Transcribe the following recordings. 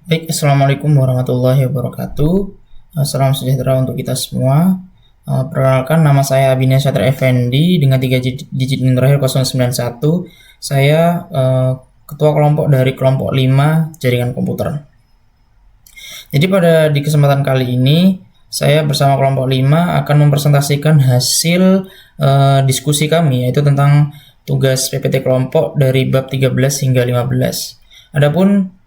Baik, Assalamualaikum warahmatullahi wabarakatuh. Salam sejahtera untuk kita semua. Perkenalkan, nama saya Abinia Syatra Effendi dengan 3 digit NIM terakhir 091. Saya ketua kelompok dari kelompok 5 jaringan komputer. Jadi di kesempatan kali ini saya bersama kelompok 5 akan mempresentasikan hasil diskusi kami, yaitu tentang tugas PPT kelompok dari bab 13 hingga 15. Adapun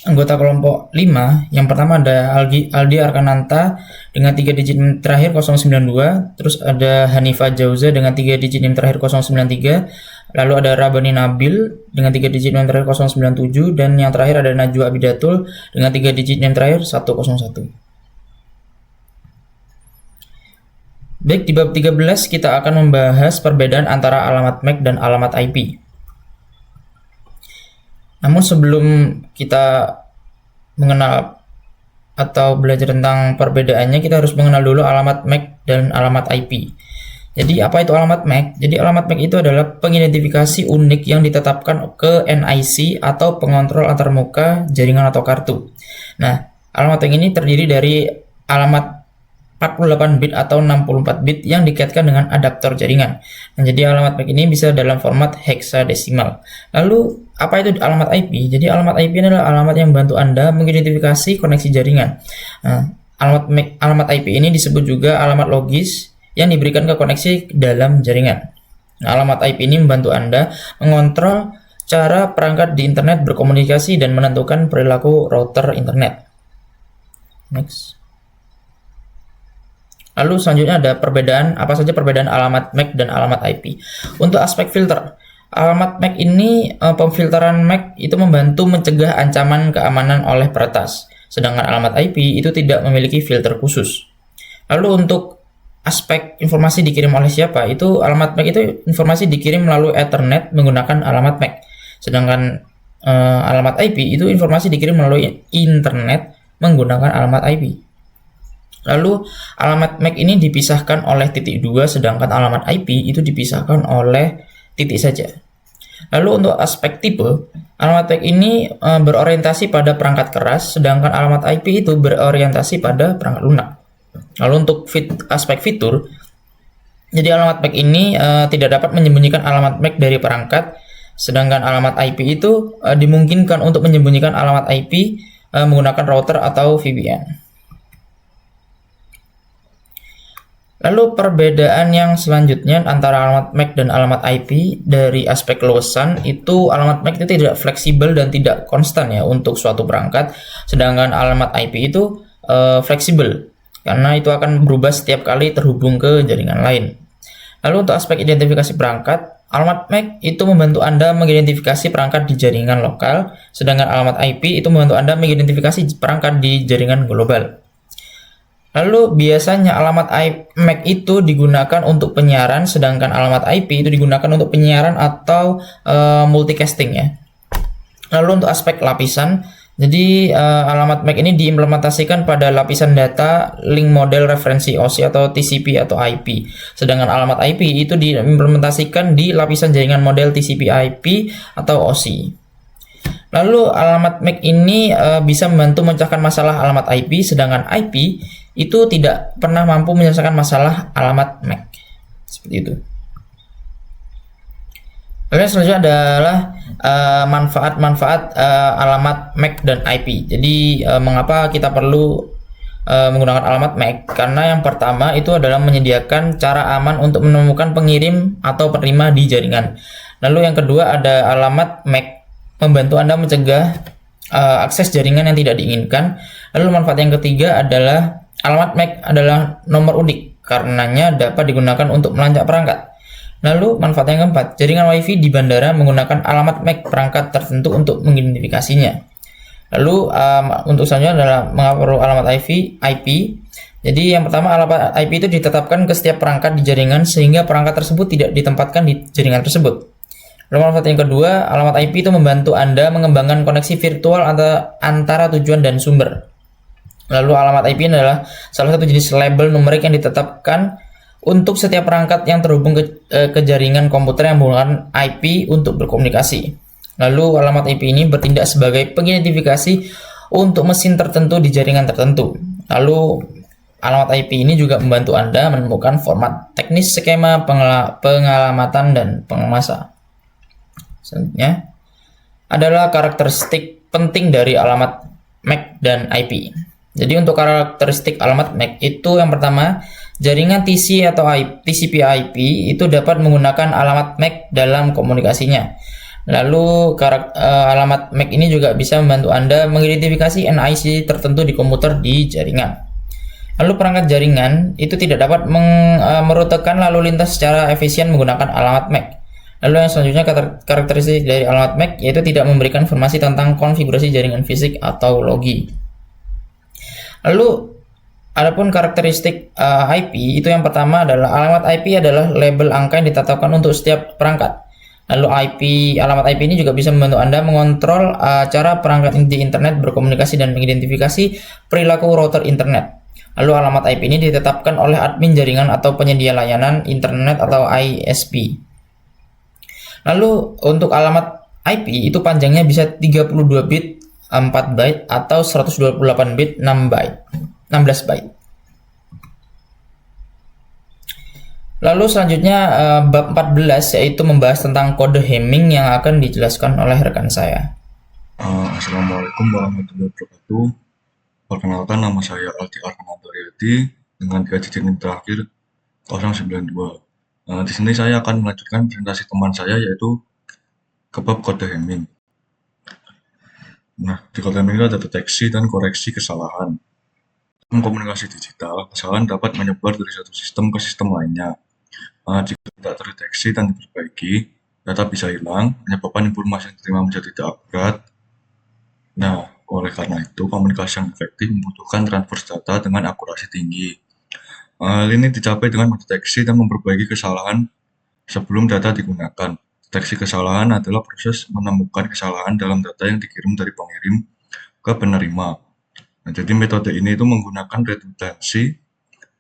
anggota kelompok 5, yang pertama ada Aldi Arkananta dengan 3 digit NIM terakhir 092, terus ada Hanifah Jauza dengan 3 digit NIM terakhir 093, lalu ada Rabani Nabil dengan 3 digit NIM terakhir 097, dan yang terakhir ada Najwa Abidatul dengan 3 digit NIM terakhir 101. Baik, di bab 13 kita akan membahas perbedaan antara alamat MAC dan alamat IP. Namun sebelum kita mengenal atau belajar tentang perbedaannya, kita harus mengenal dulu alamat MAC dan alamat IP. Jadi apa itu alamat MAC? Jadi alamat MAC itu adalah pengidentifikasi unik yang ditetapkan ke NIC atau pengontrol antarmuka jaringan atau kartu. Nah, alamat MAC ini terdiri dari alamat 48 bit atau 64 bit yang dikaitkan dengan adaptor jaringan. Nah, jadi alamat MAC ini bisa dalam format heksadesimal. Lalu apa itu alamat IP? Jadi alamat IP adalah alamat yang membantu Anda mengidentifikasi koneksi jaringan. Nah, alamat IP ini disebut juga alamat logis yang diberikan ke koneksi dalam jaringan. Nah, alamat IP ini membantu Anda mengontrol cara perangkat di internet berkomunikasi dan menentukan perilaku router internet. Next. Lalu selanjutnya ada apa saja perbedaan alamat MAC dan alamat IP. Untuk aspek filter, alamat MAC ini, pemfilteran MAC itu membantu mencegah ancaman keamanan oleh peretas, sedangkan alamat IP itu tidak memiliki filter khusus. Lalu untuk aspek informasi dikirim oleh siapa, itu alamat MAC itu informasi dikirim melalui Ethernet menggunakan alamat MAC, sedangkan alamat IP itu informasi dikirim melalui internet menggunakan alamat IP. Lalu alamat MAC ini dipisahkan oleh titik 2, sedangkan alamat IP itu dipisahkan oleh titik saja. Lalu untuk aspek tipe, alamat MAC ini berorientasi pada perangkat keras, sedangkan alamat IP itu berorientasi pada perangkat lunak. Lalu untuk aspek fitur, jadi alamat MAC ini tidak dapat menyembunyikan alamat MAC dari perangkat, sedangkan alamat IP itu dimungkinkan untuk menyembunyikan alamat IP menggunakan router atau VPN. Lalu perbedaan yang selanjutnya antara alamat MAC dan alamat IP dari aspek luasan, itu alamat MAC itu tidak fleksibel dan tidak konstan ya untuk suatu perangkat, sedangkan alamat IP itu fleksibel karena itu akan berubah setiap kali terhubung ke jaringan lain. Lalu untuk aspek identifikasi perangkat, alamat MAC itu membantu Anda mengidentifikasi perangkat di jaringan lokal, sedangkan alamat IP itu membantu Anda mengidentifikasi perangkat di jaringan global. Lalu biasanya alamat MAC itu digunakan untuk penyiaran, sedangkan alamat IP itu digunakan untuk penyiaran atau multicasting ya. Lalu untuk aspek lapisan, jadi alamat MAC ini diimplementasikan pada lapisan data link model referensi OSI atau TCP atau IP, sedangkan alamat IP itu diimplementasikan di lapisan jaringan model TCP/IP atau OSI. Lalu alamat MAC ini bisa membantu memecahkan masalah alamat IP, sedangkan IP itu tidak pernah mampu menyelesaikan masalah alamat MAC. Seperti itu. Lalu yang selanjutnya adalah manfaat-manfaat alamat MAC dan IP. Jadi mengapa kita perlu menggunakan alamat MAC? Karena yang pertama itu adalah menyediakan cara aman untuk menemukan pengirim atau penerima di jaringan. Lalu yang kedua ada alamat MAC membantu Anda mencegah akses jaringan yang tidak diinginkan. Lalu manfaat yang ketiga adalah alamat MAC adalah nomor unik, karenanya dapat digunakan untuk melacak perangkat. Lalu manfaat yang keempat, jaringan WiFi di bandara menggunakan alamat MAC perangkat tertentu untuk mengidentifikasinya. Lalu untuk selanjutnya adalah mengapa perlu alamat IP. Jadi yang pertama, alamat IP itu ditetapkan ke setiap perangkat di jaringan sehingga perangkat tersebut tidak ditempatkan di jaringan tersebut. Lalu manfaat yang kedua, alamat IP itu membantu Anda mengembangkan koneksi virtual antara tujuan dan sumber. Lalu alamat IP adalah salah satu jenis label numerik yang ditetapkan untuk setiap perangkat yang terhubung ke jaringan komputer yang menggunakan IP untuk berkomunikasi. Lalu alamat IP ini bertindak sebagai pengidentifikasi untuk mesin tertentu di jaringan tertentu. Lalu alamat IP ini juga membantu Anda menemukan format teknis skema pengalamatan dan pengemasan. Selanjutnya adalah karakteristik penting dari alamat MAC dan IP. Jadi untuk karakteristik alamat MAC itu yang pertama, jaringan TC atau TCP/IP itu dapat menggunakan alamat MAC dalam komunikasinya. Lalu alamat MAC ini juga bisa membantu Anda mengidentifikasi NIC tertentu di komputer di jaringan. Lalu perangkat jaringan itu tidak dapat merutekan lalu lintas secara efisien menggunakan alamat MAC. Lalu yang selanjutnya karakteristik dari alamat MAC yaitu tidak memberikan informasi tentang konfigurasi jaringan fisik atau logi. Lalu adapun karakteristik IP itu yang pertama adalah alamat IP adalah label angka yang ditetapkan untuk setiap perangkat. Lalu alamat IP ini juga bisa membantu Anda mengontrol cara perangkat di internet berkomunikasi dan mengidentifikasi perilaku router internet. Lalu alamat IP ini ditetapkan oleh admin jaringan atau penyedia layanan internet atau ISP. Lalu untuk alamat IP itu panjangnya bisa 32 bit 4 byte atau 128 bit 16 byte. Lalu selanjutnya bab 14 yaitu membahas tentang kode Hamming yang akan dijelaskan oleh rekan saya. Assalamualaikum warahmatullahi wabarakatuh. Perkenalkan, nama saya Aldi Arkanantoryadi dengan digit NIM terakhir 092. Di sini saya akan melanjutkan presentasi teman saya yaitu ke bab kode Hamming. Nah, di kode Hamming itu ada deteksi dan koreksi kesalahan. Dalam komunikasi digital, kesalahan dapat menyebar dari satu sistem ke sistem lainnya. Jika tidak terdeteksi dan diperbaiki, data bisa hilang, menyebabkan informasi yang diterima menjadi tidak akurat. Nah, oleh karena itu, komunikasi yang efektif membutuhkan transfer data dengan akurasi tinggi. Hal ini dicapai dengan mendeteksi dan memperbaiki kesalahan sebelum data digunakan. Deteksi kesalahan adalah proses menemukan kesalahan dalam data yang dikirim dari pengirim ke penerima. Nah, jadi metode ini itu menggunakan redundansi,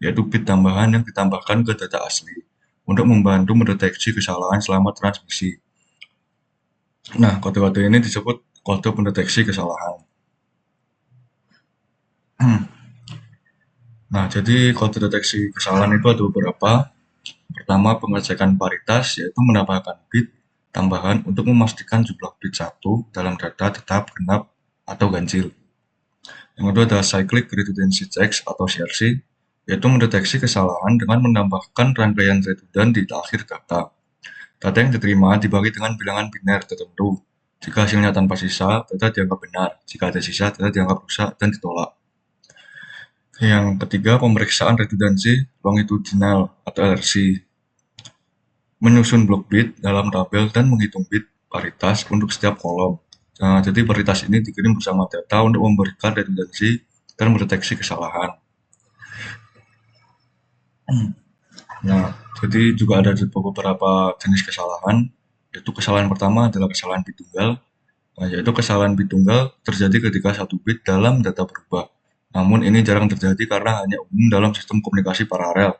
yaitu bit tambahan yang ditambahkan ke data asli untuk membantu mendeteksi kesalahan selama transmisi. Nah, kode-kode ini disebut kode pendeteksi kesalahan. Nah, jadi kode deteksi kesalahan itu ada beberapa. Pertama, pengecekan paritas, yaitu menambahkan bit tambahan untuk memastikan jumlah bit 1 dalam data tetap genap atau ganjil. Yang kedua adalah cyclic redundancy checks atau CRC, yaitu mendeteksi kesalahan dengan menambahkan rangkaian redundan di akhir data. Data yang diterima dibagi dengan bilangan biner tertentu. Jika hasilnya tanpa sisa, data dianggap benar. Jika ada sisa, data dianggap rusak dan ditolak. Yang ketiga, pemeriksaan redundansi longitudinal atau LRC. Menyusun blok bit dalam tabel dan menghitung bit paritas untuk setiap kolom. Nah, jadi paritas ini dikirim bersama data untuk memberikan redundansi dan mendeteksi kesalahan. Nah, jadi juga ada beberapa jenis kesalahan, yaitu kesalahan pertama adalah kesalahan bit tunggal. Nah, yaitu kesalahan bit tunggal terjadi ketika satu bit dalam data berubah. Namun ini jarang terjadi karena hanya umum dalam sistem komunikasi paralel,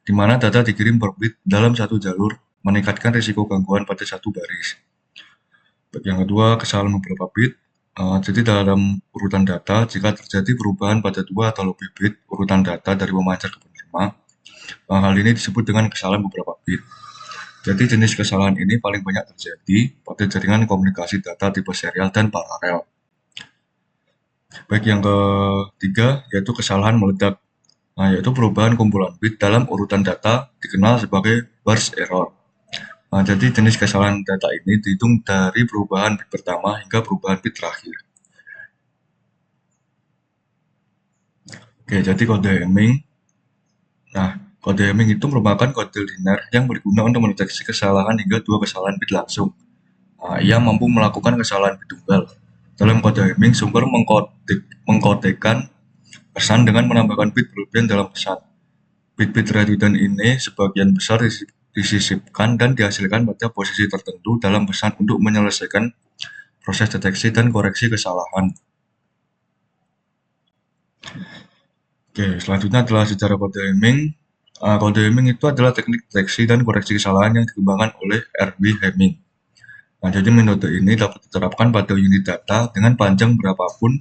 di mana data dikirim per bit dalam satu jalur, meningkatkan risiko gangguan pada satu baris. Yang kedua, kesalahan beberapa bit. Jadi dalam urutan data, jika terjadi perubahan pada 2 atau lebih bit urutan data dari pemancar ke penerima, hal ini disebut dengan kesalahan beberapa bit. Jadi jenis kesalahan ini paling banyak terjadi pada jaringan komunikasi data tipe serial dan paralel. Baik, yang ketiga yaitu kesalahan meledak. Nah, yaitu perubahan kumpulan bit dalam urutan data dikenal sebagai burst error. Nah, jadi jenis kesalahan data ini dihitung dari perubahan bit pertama hingga perubahan bit terakhir. Oke, jadi kode Hamming. Nah, kode Hamming itu merupakan kode linear yang berguna untuk mendeteksi kesalahan hingga 2 kesalahan bit langsung. Nah, ia mampu melakukan kesalahan bit tunggal. Dalam kode Hamming, sumber mengkodekan pesan dengan menambahkan bit berlebihan dalam pesan. Bit-bit redundan ini sebagian besar disisipkan dan dihasilkan pada posisi tertentu dalam pesan untuk menyelesaikan proses deteksi dan koreksi kesalahan. Oke, selanjutnya adalah sejarah kode Hamming. Kode Hamming itu adalah teknik deteksi dan koreksi kesalahan yang dikembangkan oleh R.W. Hamming. Nah, jadi metode ini dapat diterapkan pada unit data dengan panjang berapapun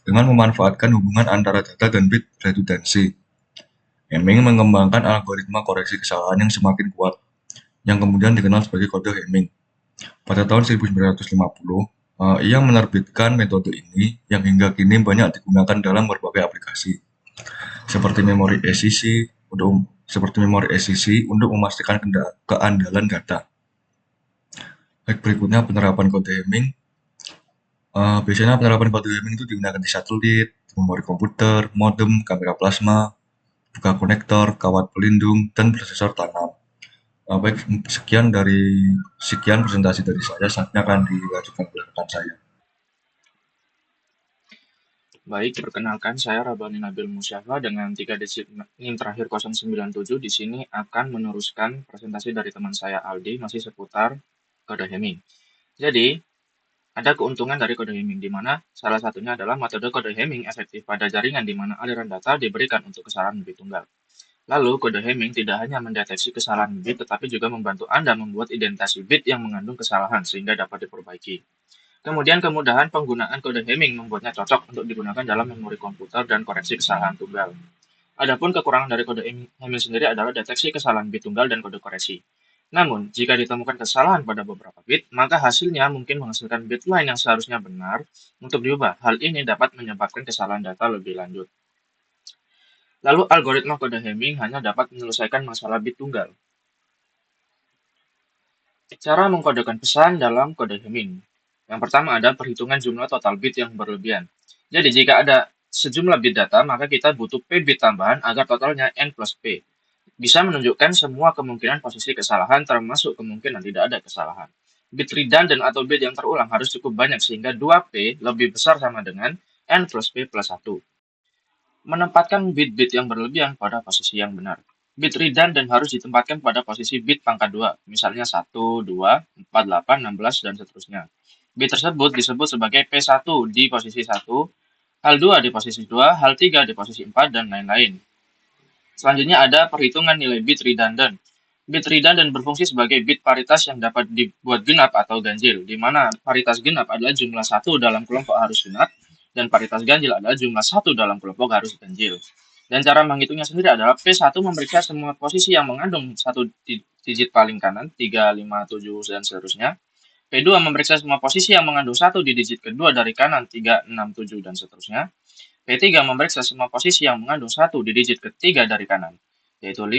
dengan memanfaatkan hubungan antara data dan bit redundancy. Hamming mengembangkan algoritma koreksi kesalahan yang semakin kuat, yang kemudian dikenal sebagai kode Hamming. Pada tahun 1950, ia menerbitkan metode ini yang hingga kini banyak digunakan dalam berbagai aplikasi, seperti memori SEC untuk memastikan keandalan data. Baik, berikutnya penerapan kode Hamming. Biasanya penerapan kode Hamming itu digunakan di satelit, memori komputer, modem, kamera plasma, buka konektor, kawat pelindung, dan prosesor tanam. Baik, sekian presentasi dari saya. Saatnya akan dilanjutkan oleh rekan saya. Baik, perkenalkan saya Rabani Nabil Musyafa dengan 3 digit NIM terakhir 097. Di sini akan meneruskan presentasi dari teman saya Aldi masih seputar kode Hamming. Jadi, ada keuntungan dari kode Hamming di mana salah satunya adalah metode kode Hamming efektif pada jaringan di mana aliran data diberikan untuk kesalahan bit tunggal. Lalu, kode Hamming tidak hanya mendeteksi kesalahan bit tetapi juga membantu Anda membuat identasi bit yang mengandung kesalahan sehingga dapat diperbaiki. Kemudian kemudahan penggunaan kode Hamming membuatnya cocok untuk digunakan dalam memori komputer dan koreksi kesalahan tunggal. Adapun kekurangan dari kode Hamming sendiri adalah deteksi kesalahan bit tunggal dan kode koreksi. Namun, jika ditemukan kesalahan pada beberapa bit, maka hasilnya mungkin menghasilkan bit lain yang seharusnya benar untuk diubah. Hal ini dapat menyebabkan kesalahan data lebih lanjut. Lalu, algoritma kode Hamming hanya dapat menyelesaikan masalah bit tunggal. Cara mengkodekan pesan dalam kode Hamming. Yang pertama ada perhitungan jumlah total bit yang berlebihan. Jadi jika ada sejumlah bit data, maka kita butuh P bit tambahan agar totalnya N plus P. Bisa menunjukkan semua kemungkinan posisi kesalahan termasuk kemungkinan tidak ada kesalahan. Bit redundant atau bit yang terulang harus cukup banyak sehingga 2P lebih besar sama dengan N plus P plus 1. Menempatkan bit-bit yang berlebihan pada posisi yang benar. Bit redundant harus ditempatkan pada posisi bit pangkat 2, misalnya 1, 2, 4, 8, 16, dan seterusnya. Bit tersebut disebut sebagai P1 di posisi 1, hal 2 di posisi 2, hal 3 di posisi 4, dan lain-lain. Selanjutnya ada perhitungan nilai bit redundant. Bit redundant berfungsi sebagai bit paritas yang dapat dibuat genap atau ganjil, di mana paritas genap adalah jumlah 1 dalam kelompok harus genap, dan paritas ganjil adalah jumlah 1 dalam kelompok harus ganjil. Dan cara menghitungnya sendiri adalah P1 memeriksa semua posisi yang mengandung 1 digit paling kanan, 3, 5, 7, dan seterusnya. P2 memeriksa semua posisi yang mengandung 1 di digit kedua dari kanan, 3, 6, 7, dan seterusnya. P3 memeriksa semua posisi yang mengandung 1 di digit ketiga dari kanan, yaitu 5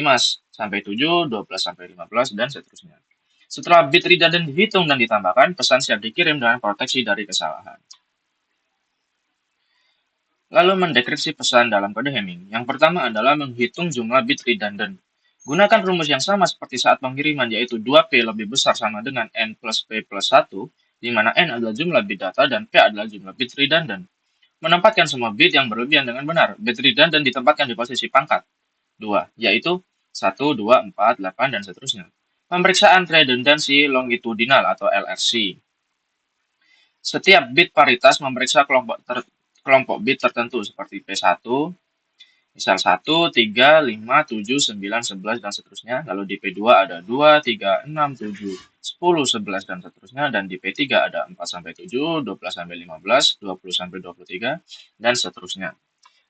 sampai 7, 12 sampai 15, dan seterusnya. Setelah bit redundant dihitung dan ditambahkan, pesan siap dikirim dengan proteksi dari kesalahan. Lalu mendekripsi pesan dalam kode Hamming. Yang pertama adalah menghitung jumlah bit redundant. Gunakan rumus yang sama seperti saat pengiriman, yaitu 2P lebih besar sama dengan N plus P plus 1, di mana N adalah jumlah bit data dan P adalah jumlah bit redundant. Menempatkan semua bit yang berlebihan dengan benar. Bit redundant ditempatkan di posisi pangkat 2, yaitu 1, 2, 4, 8, dan seterusnya. Pemeriksaan redundancy longitudinal atau LRC. Setiap bit paritas memeriksa kelompok bit tertentu seperti P1, misal 1, 3, 5, 7, 9, 11, dan seterusnya. Lalu di P2 ada 2, 3, 6, 7, 10, 11, dan seterusnya. Dan di P3 ada 4 sampai 7, 12 sampai 15, 20 sampai 23, dan seterusnya.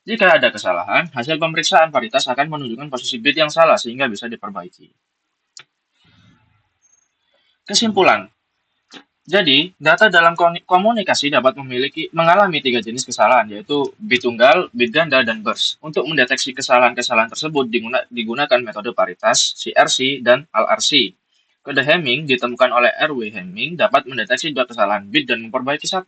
Jika ada kesalahan, hasil pemeriksaan paritas akan menunjukkan posisi bit yang salah sehingga bisa diperbaiki. Kesimpulan. Jadi, data dalam komunikasi dapat mengalami 3 jenis kesalahan, yaitu bit tunggal, bit ganda, dan burst. Untuk mendeteksi kesalahan-kesalahan tersebut digunakan metode paritas, CRC, dan LRC. Kode Hamming ditemukan oleh R.W. Hamming dapat mendeteksi 2 kesalahan bit dan memperbaiki 1.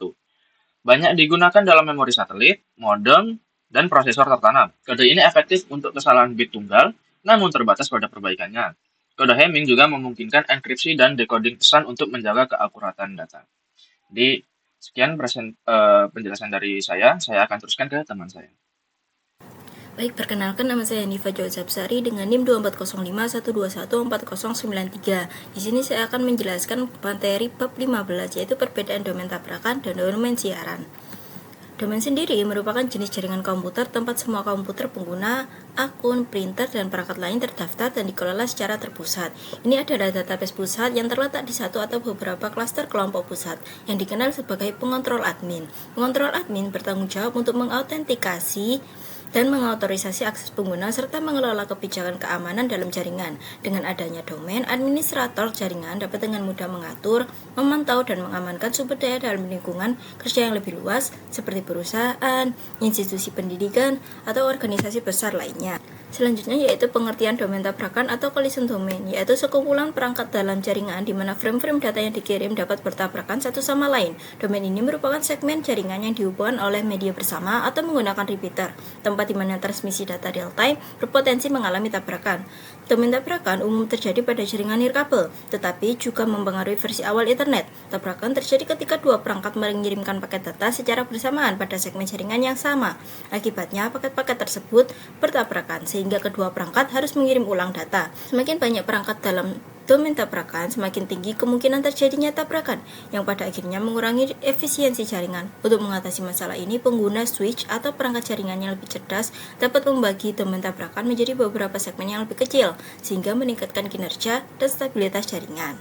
Banyak digunakan dalam memori satelit, modem, dan prosesor tertanam. Kode ini efektif untuk kesalahan bit tunggal, namun terbatas pada perbaikannya. Kode Hamming juga memungkinkan enkripsi dan decoding pesan untuk menjaga keakuratan data. Jadi, sekian penjelasan dari saya akan teruskan ke teman saya. Baik, perkenalkan nama saya Nifa Jawazabsari dengan NIM 240512149093. Di sini saya akan menjelaskan materi bab 15, yaitu perbedaan domain tabrakan dan domain siaran. Domain sendiri merupakan jenis jaringan komputer tempat semua komputer pengguna, akun, printer, dan perangkat lain terdaftar dan dikelola secara terpusat. Ini adalah database pusat yang terletak di satu atau beberapa klaster kelompok pusat yang dikenal sebagai pengontrol admin. Pengontrol admin bertanggung jawab untuk mengautentikasi dan mengotorisasi akses pengguna serta mengelola kebijakan keamanan dalam jaringan. Dengan adanya domain, administrator jaringan dapat dengan mudah mengatur, memantau, dan mengamankan sumber daya dalam lingkungan kerja yang lebih luas seperti perusahaan, institusi pendidikan, atau organisasi besar lainnya. Selanjutnya yaitu pengertian domain tabrakan atau collision domain, yaitu sekumpulan perangkat dalam jaringan di mana frame-frame data yang dikirim dapat bertabrakan satu sama lain. Domain ini merupakan segmen jaringan yang dihubungkan oleh media bersama atau menggunakan repeater, tempat di mana transmisi data real time berpotensi mengalami tabrakan. Domain tabrakan umum terjadi pada jaringan nirkabel, tetapi juga mempengaruhi versi awal internet. Tabrakan terjadi ketika dua perangkat mengirimkan paket data secara bersamaan pada segmen jaringan yang sama. Akibatnya, paket-paket tersebut bertabrakan, sehingga kedua perangkat harus mengirim ulang data. Semakin banyak perangkat dalam domain tabrakan, semakin tinggi kemungkinan terjadinya tabrakan, yang pada akhirnya mengurangi efisiensi jaringan. Untuk mengatasi masalah ini, pengguna switch atau perangkat jaringan yang lebih cerdas dapat membagi domain tabrakan menjadi beberapa segmen yang lebih kecil, sehingga meningkatkan kinerja dan stabilitas jaringan.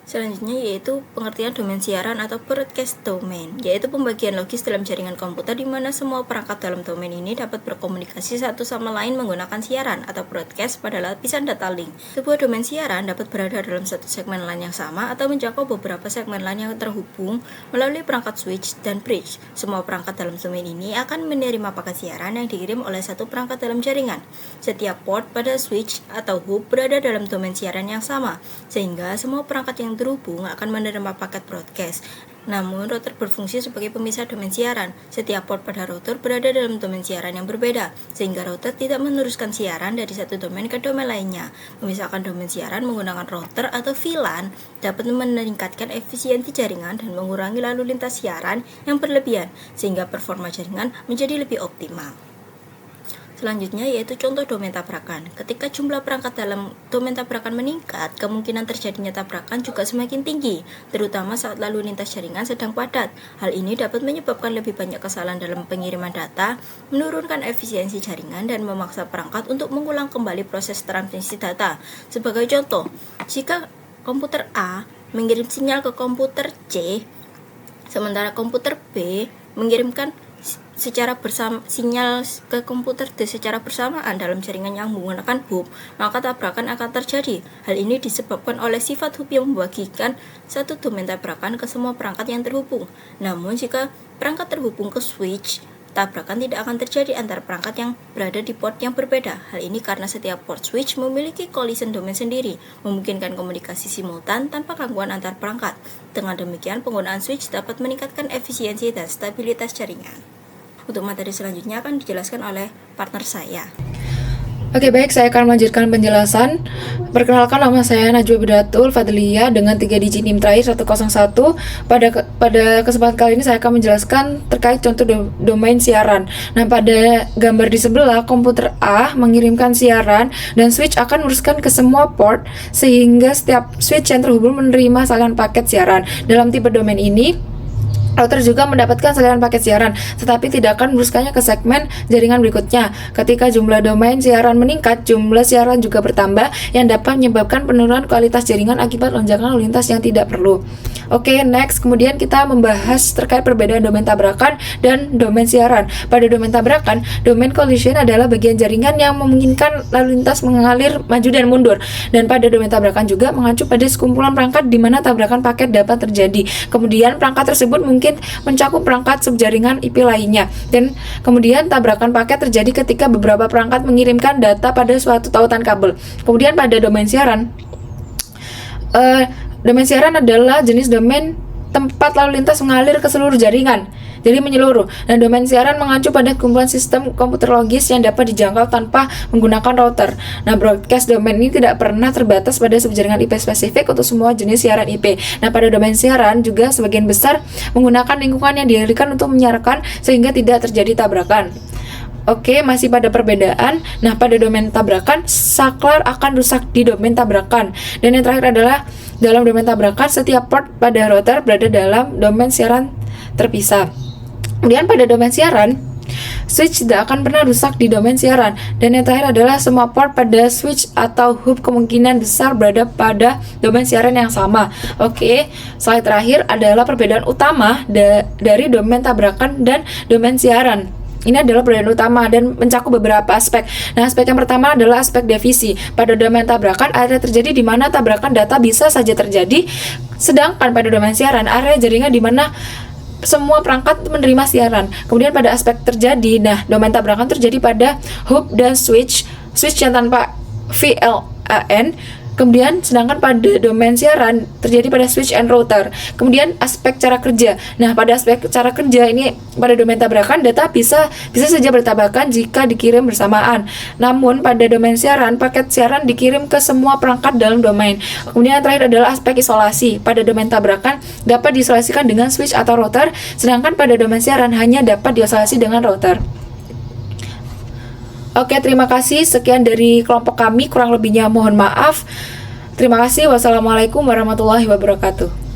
Selanjutnya yaitu pengertian domain siaran atau broadcast domain, yaitu pembagian logis dalam jaringan komputer di mana semua perangkat dalam domain ini dapat berkomunikasi satu sama lain menggunakan siaran atau broadcast pada lapisan data link. Sebuah domain siaran dapat berada dalam satu segmen LAN yang sama atau menjangkau beberapa segmen LAN yang terhubung melalui perangkat switch dan bridge. Semua perangkat dalam domain ini akan menerima paket siaran yang dikirim oleh satu perangkat dalam jaringan. Setiap port pada switch atau hub berada dalam domain siaran yang sama, sehingga semua perangkat yang terhubung akan menerima paket broadcast. Namun, router berfungsi sebagai pemisah domain siaran. Setiap port pada router berada dalam domain siaran yang berbeda, sehingga router tidak meneruskan siaran dari satu domain ke domain lainnya. Memisahkan domain siaran menggunakan router atau VLAN dapat meningkatkan efisiensi jaringan dan mengurangi lalu lintas siaran yang berlebihan, sehingga performa jaringan menjadi lebih optimal. Selanjutnya yaitu contoh domain tabrakan. Ketika jumlah perangkat dalam domain tabrakan meningkat, kemungkinan terjadinya tabrakan juga semakin tinggi, terutama saat lalu lintas jaringan sedang padat. Hal ini dapat menyebabkan lebih banyak kesalahan dalam pengiriman data, menurunkan efisiensi jaringan, dan memaksa perangkat untuk mengulang kembali proses transmisi data. Sebagai contoh, jika komputer A mengirim sinyal ke komputer C, sementara komputer B mengirimkan secara sinyal ke komputer D secara bersamaan dalam jaringan yang menggunakan hub, maka tabrakan akan terjadi. Hal ini disebabkan oleh sifat hub yang membagikan satu domain tabrakan ke semua perangkat yang terhubung. Namun jika perangkat terhubung ke switch, tabrakan tidak akan terjadi antar perangkat yang berada di port yang berbeda. Hal ini karena setiap port switch memiliki collision domain sendiri, memungkinkan komunikasi simultan tanpa gangguan antar perangkat. Dengan demikian, penggunaan switch dapat meningkatkan efisiensi dan stabilitas jaringan. Untuk materi selanjutnya akan dijelaskan oleh partner saya. Oke, baik, saya akan melanjutkan penjelasan. Perkenalkan, nama saya Najwa Bidatul Fadlia dengan 3 digit NIM terakhir 101. Pada kesempatan kali ini saya akan menjelaskan terkait contoh domain siaran. Nah, pada gambar di sebelah, komputer A mengirimkan siaran dan switch akan meneruskan ke semua port sehingga setiap switch yang terhubung menerima salinan paket siaran. Dalam tipe domain ini, router juga mendapatkan salinan paket siaran, tetapi tidak akan meneruskannya ke segmen jaringan berikutnya. Ketika jumlah domain siaran meningkat, jumlah siaran juga bertambah yang dapat menyebabkan penurunan kualitas jaringan akibat lonjakan lalu lintas yang tidak perlu. Oke, next, kemudian kita membahas terkait perbedaan domain tabrakan dan domain siaran. Pada domain tabrakan, domain collision adalah bagian jaringan yang memungkinkan lalu lintas mengalir maju dan mundur. Dan pada domain tabrakan juga mengacu pada sekumpulan perangkat di mana tabrakan paket dapat terjadi. Kemudian perangkat tersebut mungkin mencakup perangkat subjaringan IP lainnya. Dan kemudian tabrakan paket terjadi ketika beberapa perangkat mengirimkan data pada suatu tautan kabel. Kemudian pada domain siaran, domain siaran adalah jenis domain tempat lalu lintas mengalir ke seluruh jaringan, jadi menyeluruh. Dan domain siaran mengacu pada kumpulan sistem komputer logis yang dapat dijangkau tanpa menggunakan router. Nah, broadcast domain ini tidak pernah terbatas pada subjaringan IP spesifik untuk semua jenis siaran IP. Nah, pada domain siaran juga sebagian besar menggunakan lingkungan yang dialihkan untuk menyiarkan sehingga tidak terjadi tabrakan. Oke, masih pada perbedaan. Nah, pada domain tabrakan, saklar akan rusak di domain tabrakan. Dan yang terakhir adalah dalam domain tabrakan, setiap port pada router berada dalam domain siaran terpisah. Kemudian pada domain siaran, switch tidak akan pernah rusak di domain siaran. Dan yang terakhir adalah semua port pada switch atau hub kemungkinan besar berada pada domain siaran yang sama. Oke, slide terakhir adalah perbedaan utama dari domain tabrakan dan domain siaran. Ini adalah perbedaan utama dan mencakup beberapa aspek. Nah, aspek yang pertama adalah aspek divisi. Pada domain tabrakan, area terjadi di mana tabrakan data bisa saja terjadi, sedangkan pada domain siaran, area jaringan di mana semua perangkat menerima siaran. Kemudian pada aspek terjadi, nah domain tabrakan terjadi pada hub dan switch yang tanpa VLAN. Kemudian sedangkan pada domain siaran terjadi pada switch and router. Kemudian aspek cara kerja. Nah, pada aspek cara kerja ini pada domain tabrakan data bisa saja bertabrakan jika dikirim bersamaan. Namun pada domain siaran, paket siaran dikirim ke semua perangkat dalam domain. Kemudian yang terakhir adalah aspek isolasi. Pada domain tabrakan dapat diisolasikan dengan switch atau router, sedangkan pada domain siaran hanya dapat diisolasi dengan router. Oke, terima kasih. Sekian dari kelompok kami, kurang lebihnya mohon maaf. Terima kasih. Wassalamualaikum warahmatullahi wabarakatuh.